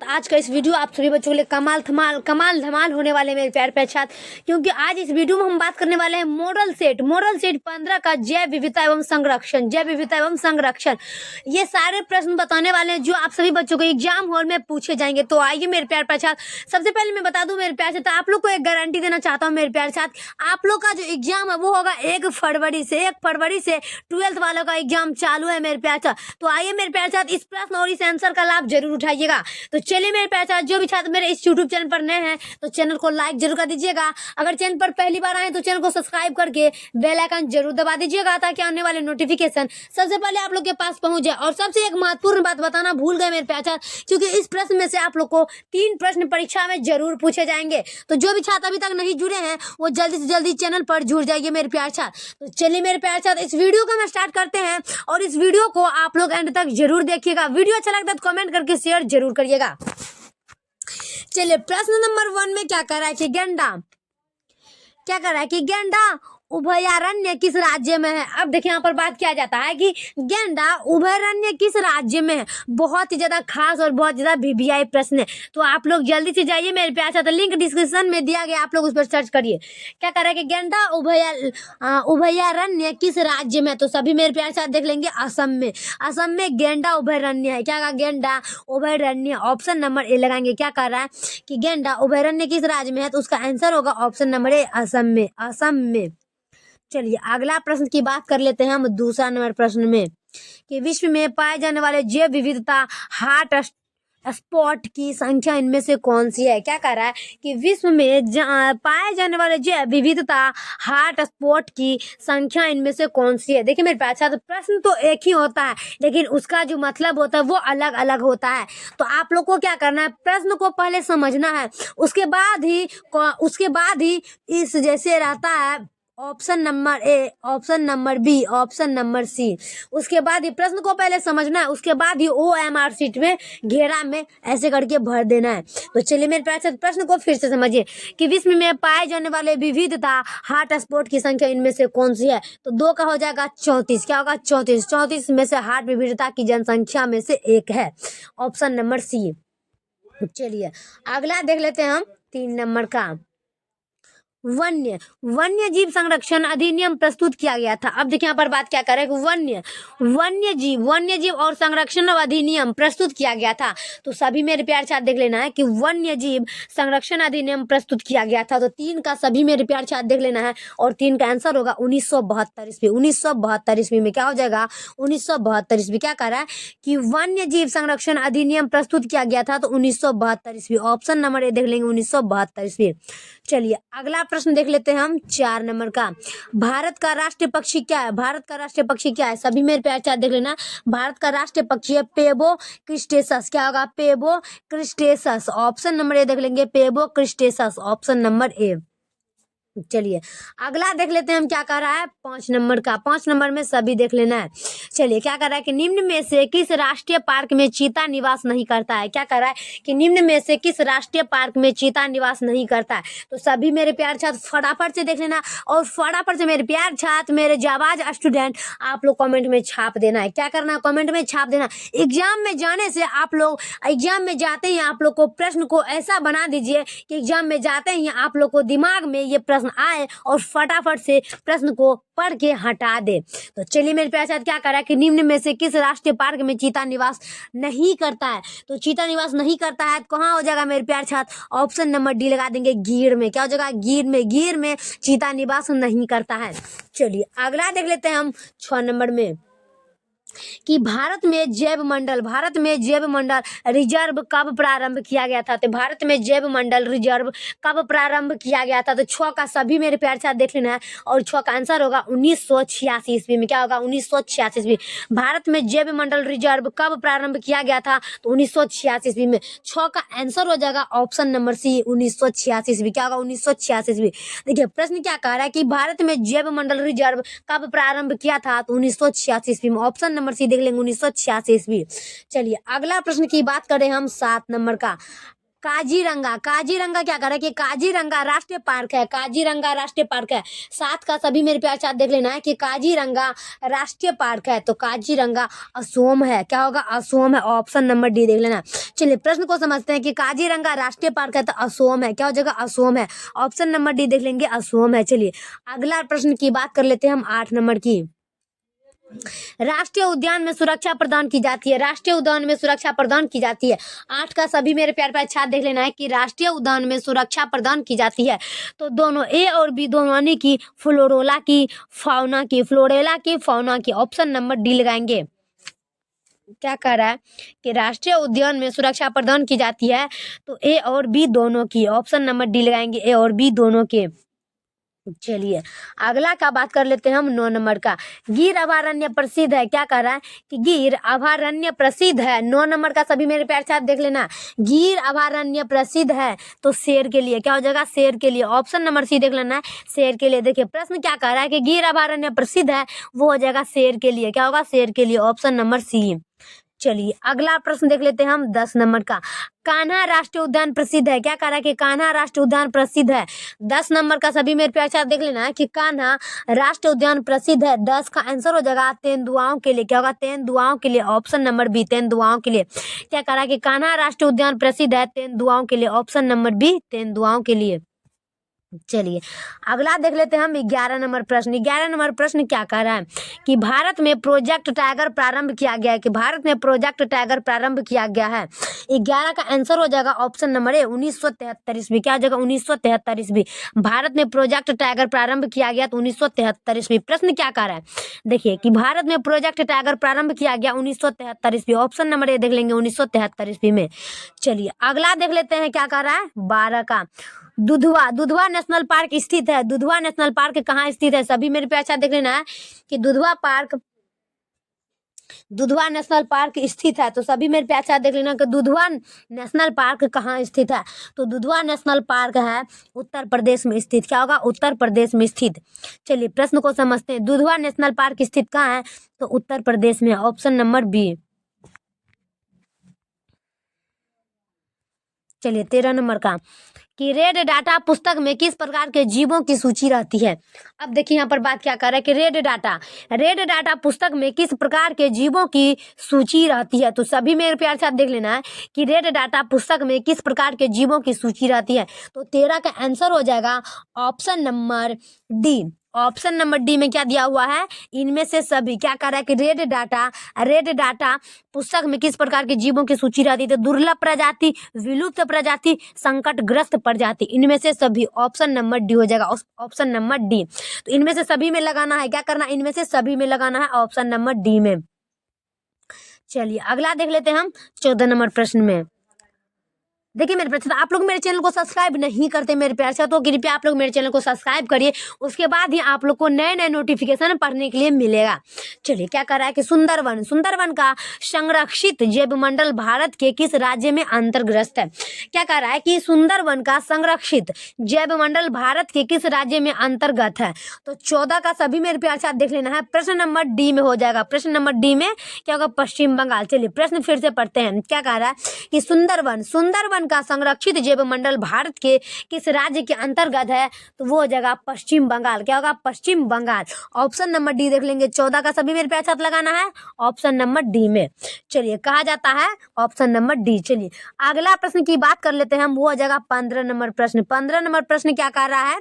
आज का इस वीडियो आप सभी बच्चों के लिए कमाल धमाल होने वाले मेरे प्यार प्यारे छात्र, क्योंकि आज इस वीडियो में हम बात करने वाले हैं मॉडल सेट 15 का जैव विविधता एवं संरक्षण। ये सारे प्रश्न बताने वाले हैं जो आप सभी बच्चों को एग्जाम हॉल में पूछे जाएंगे। तो आइए मेरे प्यार प्यारे छात्र, सबसे पहले मैं बता दूं मेरे प्यार छात्र, आप लोग को एक गारंटी देना चाहता हूँ मेरे प्यारे छात्र, आप लोग का जो एग्जाम है वो होगा 1 फरवरी से 12th वालों का एग्जाम चालू है मेरे प्यार छात्र। तो आइए मेरे प्यार छात्र, इस प्रश्न और इस आंसर का लाभ जरूर उठाइएगा। तो चलिए मेरे प्यारे छात्र, जो भी छात्र मेरे इस यूट्यूब चैनल पर नए हैं तो चैनल को लाइक जरूर कर दीजिएगा। अगर चैनल पर पहली बार आए तो चैनल को सब्सक्राइब करके बेल आइकन जरूर दबा दीजिएगा, ताकि आने वाले नोटिफिकेशन सबसे पहले आप लोग के पास पहुंच जाए। और सबसे एक महत्वपूर्ण बात बताना भूल गए मेरे प्यारे छात्र, क्योंकि इस प्रश्न में से आप लोग को 3 प्रश्न परीक्षा में जरूर पूछे जाएंगे। तो जो भी छात्र अभी तक नहीं जुड़े हैं वो जल्दी से जल्दी चैनल पर जुड़ जाइए मेरे प्यारे छात्र। तो चलिए मेरे प्यारे छात्र, इस वीडियो को हम स्टार्ट करते हैं और इस वीडियो को आप लोग एंड तक जरूर देखिएगा। वीडियो अच्छा लगता है तो कमेंट करके शेयर जरूर करिएगा। चलिए प्रश्न नंबर 1 में क्या कर रहा है कि गेंडा उभयारण्य किस राज्य में है। अब देखिए यहाँ पर बात किया जाता है कि गेंडा उभयारण्य किस राज्य में है। बहुत ही ज्यादा खास और बहुत ज्यादा वीवीआई प्रश्न है, तो आप लोग जल्दी से जाइए मेरे प्यार छात्र, लिंक डिस्क्रिप्शन में दिया गया, आप लोग उस पर सर्च करिए। क्या कर रहा है कि गेंडा उभयारण्य किस राज्य में, तो सभी मेरे प्यार छात्र देख लेंगे असम में गेंडा उभयारण्य है। क्या कहा, गेंडा उभयारण्य, ऑप्शन नंबर ए लगाएंगे। क्या कर रहा है कि गेंडा उभयारण्य किस राज्य में है, तो उसका आंसर होगा ऑप्शन नंबर ए, असम में। चलिए अगला प्रश्न की बात कर लेते हैं हम दूसरा नंबर प्रश्न में, कि विश्व में पाए जाने वाले जैव विविधता हॉट स्पॉट की संख्या इनमें से कौन सी है। क्या कह रहा है कि विश्व में पाए जाने वाले जैव विविधता हॉट स्पॉट की संख्या इनमें से कौन सी है। देखिए मेरे पास प्रश्न तो एक ही होता है, लेकिन उसका जो मतलब होता है वो अलग अलग होता है। तो आप लोग को क्या करना है, प्रश्न को पहले समझना है, उसके बाद ही इस जैसे रहता है option number A, option number B, option number C, उसके बाद ही प्रश्न को पहले समझना है, उसके बाद ही OMR शीट में घेरा में ऐसे करके भर देना है। तो चलिए मेरे प्यारे प्रश्न को फिर से समझिए कि विश्व में पाए जाने वाले विविधता हॉट स्पॉट की संख्या इनमें से कौन सी है। तो 2 का हो जाएगा 34। क्या होगा, 34 में से हॉट विविधता की जनसंख्या में से एक है, ऑप्शन नंबर सी। चलिए अगला देख लेते हैं हम 3 नंबर का, वन्य जीव संरक्षण अधिनियम प्रस्तुत किया गया था। अब देखिए यहाँ पर बात क्या करें, वन्य जीव और संरक्षण अधिनियम प्रस्तुत किया गया था। तो सभी मेरे प्यार छात्र देख लेना है कि वन्य जीव संरक्षण अधिनियम प्रस्तुत किया गया था। तो 3 का सभी मेरे प्यार छात्र देख लेना है, और 3 का आंसर होगा 1972 ईस्वी। 1972 ईस्वी में क्या हो जाएगा, 1972 ईस्वी। क्या कह रहा है कि वन्य जीव संरक्षण अधिनियम प्रस्तुत किया गया था, तो 1972 ईस्वी, ऑप्शन नंबर ए देख लेंगे, 1972 ईस्वी। चलिए अगला प्रश्न देख लेते हैं हम 4 नंबर का, भारत का राष्ट्रीय पक्षी क्या है। सभी मेरे प्यार छात्र देख लेना, भारत का राष्ट्रीय पक्षी है पेबो क्रिस्टेसस। क्या होगा, पेबो क्रिस्टेसस, ऑप्शन नंबर ए देख लेंगे, पेबो क्रिस्टेसस, ऑप्शन नंबर ए। चलिए अगला देख लेते हैं हम क्या कह रहा है 5 नंबर का। 5 नंबर में सभी देख लेना है। चलिए क्या कर रहा है कि निम्न में से किस राष्ट्रीय पार्क में चीता निवास नहीं करता है। क्या कर रहा है कि निम्न में से किस राष्ट्रीय पार्क में चीता निवास नहीं करता है। तो सभी मेरे प्यार छात्र फटाफट से देख लेना, और फटाफट से मेरे प्यार छात्र, मेरे जाबाज स्टूडेंट, आप लोग कमेंट में छाप देना है। क्या करना है, कमेंट में छाप देना। एग्जाम में जाने से आप लोग, एग्जाम में जाते ही आप लोग को प्रश्न को ऐसा बना दीजिए कि एग्जाम में जाते ही आप लोग को दिमाग में ये प्रश्न आए और फटाफट से प्रश्न को पढ़ के हटा दे। तो चलिए मेरे प्यारे साथ, क्या कर रहा है कि निम्न में से किस राष्ट्रीय पार्क में चीता निवास नहीं करता है। तो चीता निवास नहीं करता है तो कहाँ हो जाएगा मेरे प्यारे छात्र, ऑप्शन नंबर डी लगा देंगे, गिर में। क्या हो जाएगा, गिर में चीता निवास नहीं करता है। चलिए अगला देख लेते हैं हम 6 नंबर में, कि भारत में जैव मंडल रिजर्व कब प्रारंभ किया गया था। तो भारत में जैव मंडल रिजर्व कब प्रारंभ किया गया था। तो 6 का सभी मेरे प्यार साथ देख लेना है, और 6 का आंसर होगा 1986 ईस्वी में। क्या होगा, 1986 ईस्वी। भारत में जैव मंडल रिजर्व कब प्रारंभ किया गया था, तो 1986 ईस्वी में। 6 का आंसर हो जाएगा ऑप्शन नंबर सी, 1986 ईस्वी। क्या होगा, 1986 ईस्वी। देखिए प्रश्न क्या कह रहा है कि भारत में जैव मंडल रिजर्व कब प्रारंभ किया था, तो 1986 ईस्वी में, ऑप्शन नंबर सी देख लेंगे, 1986 ईस्वी। चलिए अगला प्रश्न की बात करें हम 7 नंबर का, काजीरंगा, काजीरंगा क्या कर रहा है कि काजीरंगा राष्ट्रीय पार्क है, काजीरंगा राष्ट्रीय पार्क है। साथ का सभी मेरे प्यार साथ देख लेना है कि काजीरंगा राष्ट्रीय पार्क है, तो काजीरंगा असोम है। क्या होगा? असोम है। ऑप्शन नंबर डी देख लेना। चलिए प्रश्न को समझते हैं कि काजीरंगा राष्ट्रीय पार्क है तो असोम है। क्या हो जाएगा? असोम है। ऑप्शन नंबर डी देख लेंगे, असोम है। चलिए अगला प्रश्न की बात कर लेते हैं हम 8 नंबर की। राष्ट्रीय उद्यान में सुरक्षा प्रदान की जाती है, राष्ट्रीय उद्यान में सुरक्षा प्रदान की जाती है। 8 का सभी मेरे प्यार प्यार छात्र देख लेना है कि राष्ट्रीय उद्यान में सुरक्षा प्रदान की जाती है। तो दोनों ए और बी दोनों यानी कि फ्लोरोला की, फाउना की, फ्लोरेला की, फाउना की। ऑप्शन नंबर डी लगाएंगे। क्या कह रहा है कि राष्ट्रीय उद्यान में सुरक्षा प्रदान की जाती है, तो ए और बी दोनों की। ऑप्शन नंबर डी लगाएंगे, ए और बी दोनों के। चलिए अगला का बात कर लेते हैं हम 9 नंबर का। गिर अभयारण्य प्रसिद्ध है। क्या कह रहा है कि गिर अभयारण्य प्रसिद्ध है। 9 नंबर का सभी मेरे प्यार साथ देख लेना। गिर अभयारण्य प्रसिद्ध है तो शेर के लिए। क्या हो जाएगा? शेर के लिए। ऑप्शन नंबर सी देख लेना है, शेर के लिए। देखिए प्रश्न क्या कह रहा है कि गिर अभयारण्य प्रसिद्ध है, वो हो जाएगा शेर के लिए। क्या होगा? शेर के लिए। Option number C. चलिए अगला प्रश्न देख लेते हैं हम 10 नंबर का। कान्हा राष्ट्रीय उद्यान प्रसिद्ध है। क्या कह रहा है कि कान्हा राष्ट्रीय उद्यान प्रसिद्ध है। 10 नंबर का सभी मेरे प्यार साथ देख लेना है कि कान्हा राष्ट्रीय उद्यान प्रसिद्ध है। 10 का आंसर हो जाएगा तेंदुआओं के लिए। क्या होगा? तेंदुआओं के लिए। ऑप्शन नंबर बी, तेंदुआओं के लिए। क्या कह रहा है कि कान्हा राष्ट्रीय उद्यान प्रसिद्ध है तेंदुआओं के लिए। ऑप्शन नंबर बी, तेंदुआओं के लिए। चलिए अगला देख लेते हैं हम 11 नंबर प्रश्न। 11 नंबर प्रश्न क्या कह रहा है कि भारत में प्रोजेक्ट टाइगर प्रारंभ किया गया है, कि भारत में प्रोजेक्ट टाइगर प्रारंभ किया गया है। 11 का आंसर हो जाएगा ऑप्शन नंबर ए, 1973 ईस्वी। क्या हो जाएगा? 1973 ईस्वी। भारत में प्रोजेक्ट टाइगर प्रारंभ किया गया तो 1973 ईस्वी। प्रश्न क्या कह रहा है? देखिए कि भारत में प्रोजेक्ट टाइगर प्रारंभ किया गया 1973 ईस्वी। ऑप्शन नंबर ए देख लेंगे, 1973 ईस्वी में। चलिए अगला देख लेते हैं क्या कह रहा है 12 का। दुधवा, दुधवा नेशनल पार्क स्थित है। दुधवा नेशनल पार्क कहाँ स्थित है? सभी मेरे पे अच्छा देख लेना है कि Dudhwa park, Dudhwa national park स्थित है। तो सभी मेरे पे अच्छा देख लेना कि दुधवा नेशनल पार्क कहाँ स्थित है। तो दुधवा नेशनल पार्क है उत्तर प्रदेश में स्थित। क्या होगा? उत्तर प्रदेश में स्थित। चलिए प्रश्न को समझते हैं। दुधवा नेशनल पार्क स्थित कहाँ है? तो उत्तर प्रदेश में। Option number B. चलिए 13 नंबर का कि रेड डाटा पुस्तक में किस प्रकार के जीवों की सूची रहती है। अब देखिए यहाँ पर बात क्या कर रहा है कि रेड डाटा पुस्तक में किस प्रकार के जीवों की सूची रहती है। तो सभी मेरे प्यार से आप देख लेना है कि रेड डाटा पुस्तक में किस प्रकार के जीवों की सूची रहती है। तो 13 का आंसर हो जाएगा option number D. Option number D में क्या दिया हुआ है? इनमें से सभी। क्या कर रहा है कि रेड डाटा पुस्तक में किस प्रकार के जीवों की सूची रहती है। तो दुर्लभ प्रजाति, विलुप्त प्रजाति, संकटग्रस्त प्रजाति, इनमें से सभी। ऑप्शन नंबर डी हो जाएगा, ऑप्शन नंबर डी। तो इनमें से सभी में लगाना है। क्या करना? इनमें से सभी में लगाना है, ऑप्शन नंबर डी में। चलिए अगला देख लेते हैं हम 14 नंबर प्रश्न में। देखिए मेरे प्यार से, आप लोग मेरे चैनल को सब्सक्राइब नहीं करते मेरे प्यार से, तो कृपया आप लोग मेरे चैनल को सब्सक्राइब करिए। उसके बाद ही आप लोग को नए नए नोटिफिकेशन पढ़ने के लिए मिलेगा। चलिए क्या कर रहा है कि सुंदरवन का संरक्षित जैव मंडल भारत के किस राज्य में अंतर्ग्रस्त है। क्या कह रहा है कि सुंदरवन का संरक्षित जैव मंडल भारत के किस राज्य में अंतर्गत है। तो 14 का सभी मेरे प्यार से आप देख लेना है। प्रश्न नंबर डी में हो जाएगा। प्रश्न नंबर डी में क्या होगा? पश्चिम बंगाल। चलिए प्रश्न फिर से पढ़ते हैं। क्या कह रहा है कि सुंदरवन का संरक्षित जैव मंडल भारत के किस राज्य के अंतर्गत है। तो वो हो जाएगा पश्चिम बंगाल। क्या होगा? पश्चिम बंगाल। ऑप्शन नंबर डी देख लेंगे। 14 का सभी मेरे पे अच्छा लगाना है, ऑप्शन नंबर डी में। चलिए कहा जाता है ऑप्शन नंबर डी। चलिए अगला प्रश्न की बात कर लेते हैं हम, वो हो जाएगा 15 नंबर प्रश्न। 15 नंबर प्रश्न क्या कह रहा है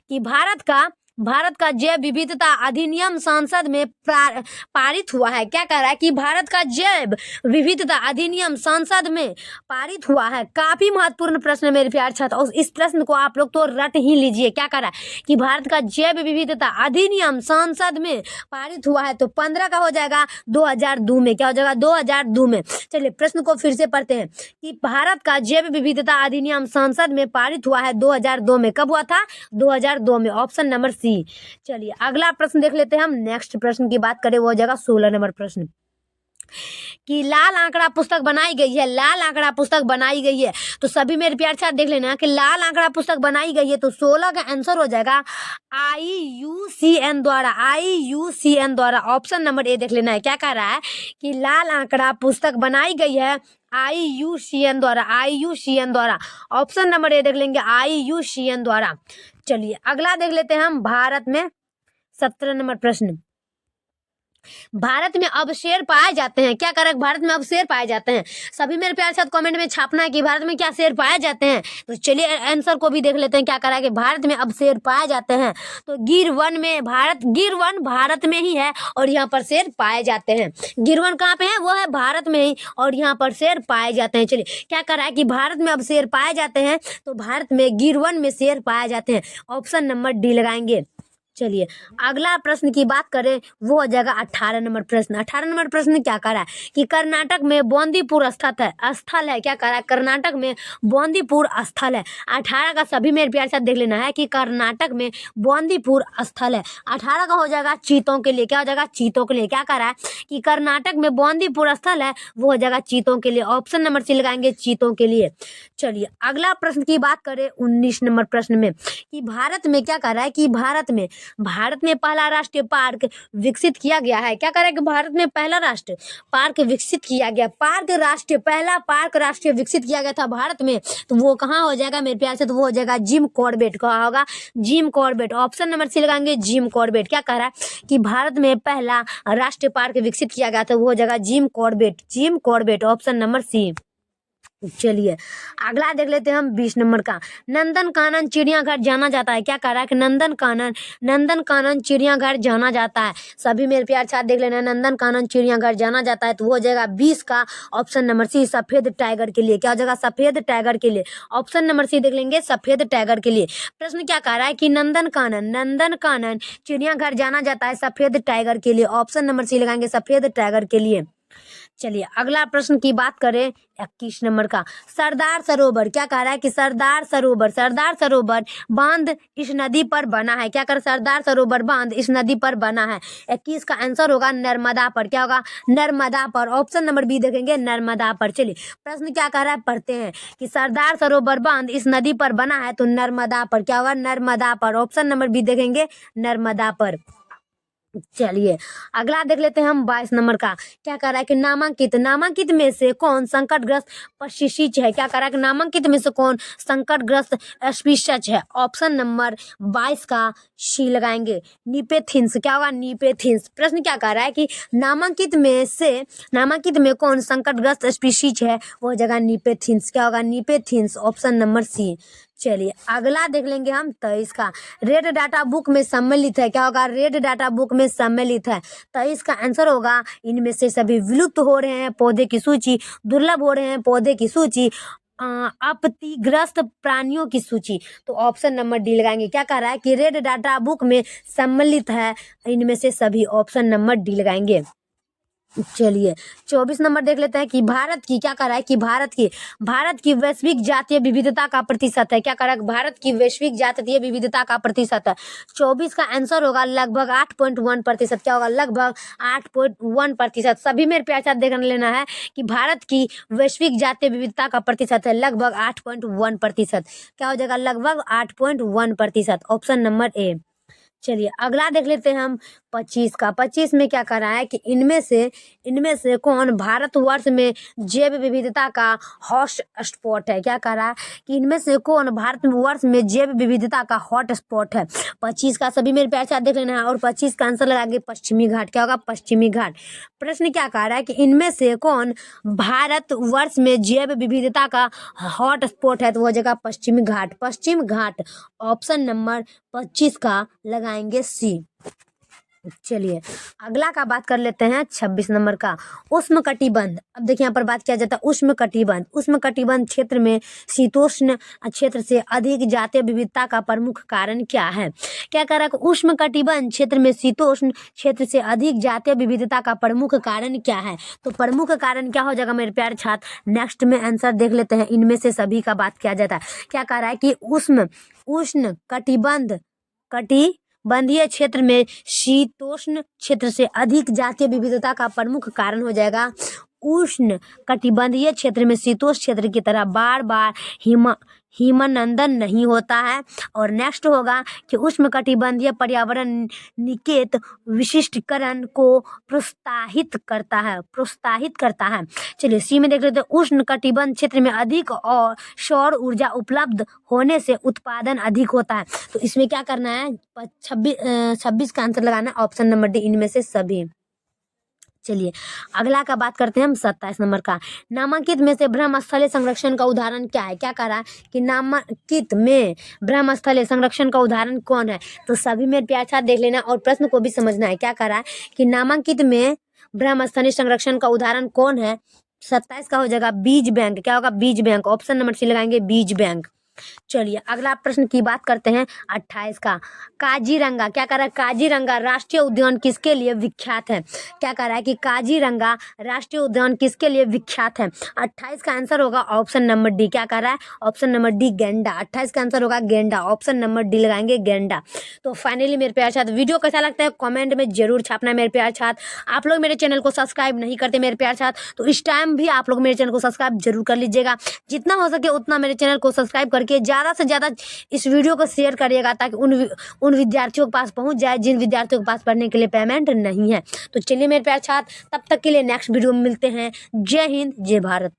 कि भारत का जैव विविधता अधिनियम संसद में पारित हुआ है। क्या कह रहा है कि भारत का जैव विविधता अधिनियम संसद में पारित हुआ है। काफी महत्वपूर्ण प्रश्न है मेरे प्यारे छात्र, इस प्रश्न को आप लोग तो रट ही लीजिए। क्या कह रहा है कि भारत का जैव विविधता अधिनियम संसद में पारित हुआ है। तो 15 का हो जाएगा 2002 में। क्या हो जाएगा? 2002 में। चलिए प्रश्न को फिर से पढ़ते हैं कि भारत का जैव विविधता अधिनियम संसद में पारित हुआ है 2002 में। कब हुआ था? 2002 में। Option number C. चलिए अगला प्रश्न देख लेते हैं हम। नेक्स्ट प्रश्न की बात करें वो हो जाएगा 16 नंबर प्रश्न। कि लाल आंकड़ा पुस्तक बनाई गई है, लाल आंकड़ा पुस्तक बनाई गई है। तो सभी मेरे प्यार छात्र देख लेना कि लाल आंकड़ा पुस्तक बनाई गई है, तो 16 का आंसर हो जाएगा IUCN द्वारा, IUCN द्वारा। ऑप्शन नंबर ए देख लेना है, क्या कह रहा है कि लाल आंकड़ा पुस्तक बनाई गई है IUCN द्वारा, IUCN द्वारा। ऑप्शन नंबर ए देख लेंगे, IUCN द्वारा। चलिए अगला देख लेते हैं हम। भारत में 17 नंबर प्रश्न, भारत में अब शेर पाए जाते हैं, क्या करें, भारत में अब शेर पाए जाते हैं। सभी मेरे प्यारे साथ कमेंट में छापना है कि भारत में क्या शेर पाए जाते हैं। तो चलिए आंसर को भी देख लेते हैं, क्या करा है कि भारत में अब शेर पाए जाते हैं। तो गिर वन में, गिर वन भारत में ही है और यहाँ पर शेर पाए जाते हैं। गिर वन कहाँ पे है, वो है भारत में ही और यहाँ पर शेर पाए जाते हैं। चलिए क्या करा है कि भारत में अब शेर पाए जाते हैं, तो भारत में गिर वन में शेर पाए जाते हैं। ऑप्शन नंबर डी लगाएंगे। चलिए अगला प्रश्न की बात करें, वो हो जाएगा 18 नंबर प्रश्न। 18 नंबर प्रश्न क्या करा है कि कर्नाटक में बौंदीपुर स्थित है, स्थल है, क्या करा है, कर्नाटक में बौंदीपुर स्थल है। 18 का सभी मेरे प्यार साथ देख लेना है कि कर्नाटक में बौंदीपुर स्थल है। 18 का हो जाएगा चीतों के लिए, क्या हो जाएगा, चीतों के लिए। क्या करा है कि कर्नाटक में बौंदीपुर स्थल है, वो हो जाएगा चीतों के लिए। ऑप्शन नंबर सी लगाएंगे, चीतों के लिए। चलिए अगला प्रश्न की बात करें 19 नंबर प्रश्न में कि भारत में क्या करा है कि भारत में पहला राष्ट्रीय पार्क विकसित किया गया है। क्या करें कि भारत में पहला राष्ट्रीय पार्क विकसित किया गया, पहला पार्क राष्ट्रीय विकसित किया गया था भारत में। तो वो कहाँ हो जाएगा मेरे प्यार से, तो वो हो जाएगा जिम कॉर्बेट। कहाँ होगा, Jim Corbett. Option number C लगाएंगे, जिम कॉर्बेट। क्या कह रहा है कि भारत में पहला राष्ट्रीय पार्क विकसित किया गया था, वो हो जाएगा Jim Corbett, Jim Corbett. Option number C. चलिए अगला देख लेते हैं हम 20 नंबर का। नंदन कानन चिड़ियाघर जाना जाता है, क्या कह रहा है कि नंदन कानन चिड़ियाघर जाना जाता है। सभी मेरे प्यार छात्र देख लेना, नंदन कानन चिड़ियाघर जाना जाता है। तो वो हो जाएगा 20 का ऑप्शन नंबर सी, सफेद टाइगर के लिए। क्या हो जाएगा, सफेद टाइगर के लिए। ऑप्शन नंबर सी देख लेंगे, सफेद टाइगर के लिए। प्रश्न क्या कह रहा है कि नंदन कानन चिड़ियाघर जाना जाता है सफेद टाइगर के लिए। ऑप्शन नंबर सी लगाएंगे, सफेद टाइगर के लिए। चलिए अगला प्रश्न की बात करें 21 नंबर का। सरदार सरोवर, क्या कह रहा है कि सरदार सरोवर बांध इस नदी पर बना है। क्या कर, सरदार सरोवर बांध इस नदी पर बना है। 21 का आंसर होगा नर्मदा पर। क्या होगा, नर्मदा पर। ऑप्शन नंबर बी देखेंगे, नर्मदा पर। चलिए प्रश्न क्या कह रहा है, पढ़ते हैं कि सरदार सरोवर बांध इस नदी पर बना है, तो नर्मदा पर। क्या होगा, नर्मदा पर। ऑप्शन नंबर बी देखेंगे, नर्मदा पर। चलिए अगला देख लेते हैं हम 22 नंबर का। क्या कह रहा है कि नामांकित में से कौन संकटग्रस्त पक्षी है। क्या कह रहा है कि नामांकित में से कौन संकटग्रस्त स्पीशीज है। ऑप्शन नंबर 22 का सी लगाएंगे, निपेथिंस। क्या होगा, निपेथिंस। प्रश्न क्या कह रहा है कि नामांकित में कौन संकटग्रस्त स्पीशीज है, वो जगह निपेथिंस। क्या होगा, निपेथिंस। Option number C. चलिए अगला देख लेंगे हम 23 का। रेड डाटा बुक में सम्मिलित है। क्या होगा, रेड डाटा बुक में सम्मिलित है। 23 का आंसर होगा, इनमें से सभी विलुप्त हो रहे हैं पौधे की सूची, दुर्लभ हो रहे हैं पौधे की सूची, आपत्तिग्रस्त प्राणियों की सूची। तो ऑप्शन नंबर डी लगाएंगे। क्या कह रहा है कि रेड डाटा बुक में सम्मिलित है इनमें से सभी। ऑप्शन नंबर डी लगाएंगे। चलिए 24 नंबर देख लेते हैं कि भारत की, क्या कह रहा है कि भारत की वैश्विक जातीय विविधता का प्रतिशत है। क्या कह रहा है, भारत की वैश्विक जातीय विविधता का प्रतिशत है। 24 का आंसर होगा लगभग 8.1%। क्या होगा, लगभग 8.1%। सभी मेरे प्यार साथ देख लेना है कि भारत की वैश्विक जातीय विविधता का प्रतिशत है लगभग 8.1%। क्या हो जाएगा, लगभग 8.1%। ऑप्शन नंबर ए। चलिए अगला देख लेते हैं हम 25 का। 25 में क्या कह रहा है कि इनमें से कौन भारतवर्ष में जैव विविधता का हॉट स्पॉट है। क्या कह रहा है कि इनमें से कौन भारतवर्ष में जैव विविधता का हॉट स्पॉट है। 25 का सभी मेरे प्यार से देख लेना है और 25 का आंसर लगाएंगे पश्चिमी घाट। क्या होगा, पश्चिमी घाट। प्रश्न क्या कह रहा है कि इनमें से कौन भारतवर्ष में जैव विविधता का हॉट स्पॉट है, तो वो जगह पश्चिमी घाट, पश्चिम घाट। ऑप्शन नंबर 25 का लगाएंगे सी। चलिए अगला का बात कर लेते हैं 26 नंबर का। उष्ण कटिबंध। अब देखिए यहाँ पर बात किया जाता है उष्ण कटिबंध क्षेत्र में शीतोष्ण क्षेत्र से अधिक जातीय विविधता का प्रमुख कारण क्या है। क्या कह रहा है, उष्ण कटिबंध क्षेत्र में शीतोष्ण क्षेत्र से अधिक जातीय विविधता का प्रमुख कारण क्या है। तो प्रमुख कारण क्या हो जाएगा मेरे प्यारे छात्र, नेक्स्ट में आंसर देख लेते हैं। इनमें से सभी का बात किया जाता है। क्या कह रहा है कि उष्ण बंधीय क्षेत्र में शीतोष्ण क्षेत्र से अधिक जातीय विविधता का प्रमुख कारण हो जाएगा। उष्ण कटिबंधीय क्षेत्र में शीतोष्ण क्षेत्र की तरह बार बार हिमनंदन नहीं होता है। और नेक्स्ट होगा कि उष्ण कटिबंधीय पर्यावरण निकेत विशिष्टीकरण को प्रोत्साहित करता है। चलिए सी में देख लेते हैं। उष्ण कटिबंध क्षेत्र में अधिक और सौर ऊर्जा उपलब्ध होने से उत्पादन अधिक होता है। तो इसमें क्या करना है, 26 का आंसर लगाना है, ऑप्शन नंबर डी इनमें से सभी। चलिए अगला का बात करते हैं हम 27 नंबर का। नामांकित में से ब्रह्मस्थलीय संरक्षण का उदाहरण क्या है। क्या कह रहा है कि नामांकित में ब्रह्मस्थलीय संरक्षण का उदाहरण कौन है। तो सभी में प्यार साथ देख लेना और प्रश्न को भी समझना है। क्या कह रहा है कि नामांकित में ब्रह्मस्थलीय संरक्षण का उदाहरण कौन है। 27 का हो जाएगा बीज बैंक। क्या होगा, बीज बैंक। ऑप्शन नंबर सी लगाएंगे, बीज बैंक। चलिए अगला प्रश्न की बात करते हैं 28 का। काजीरंगा, क्या कह रहा है, काजीरंगा राष्ट्रीय उद्यान किसके लिए विख्यात है। क्या कह रहा है कि काजीरंगा राष्ट्रीय उद्यान किसके लिए विख्यात है। 28 का आंसर होगा ऑप्शन नंबर डी। क्या कह रहा है, ऑप्शन नंबर डी, गेंडा। 28 का आंसर होगा गेंडा। ऑप्शन नंबर डी लगाएंगे, गेंडा। तो फाइनली मेरे प्यार छात्र, वीडियो कैसा लगता है कमेंट में जरूर छापना मेरे प्यार छात्र। आप लोग मेरे चैनल को सब्सक्राइब नहीं करते मेरे प्यार छात्र, तो इस टाइम भी आप लोग मेरे चैनल को सब्सक्राइब जरूर कर लीजिएगा। जितना हो सके उतना मेरे चैनल को सब्सक्राइब करके ज़्यादा से ज़्यादा इस वीडियो को शेयर करिएगा, ताकि उन विद्यार्थियों के पास पहुंच जाए जिन विद्यार्थियों के पास पढ़ने के लिए पेमेंट नहीं है। तो चलिए मेरे प्यारे छात्र, तब तक के लिए नेक्स्ट वीडियो में मिलते हैं। जय हिंद, जय भारत।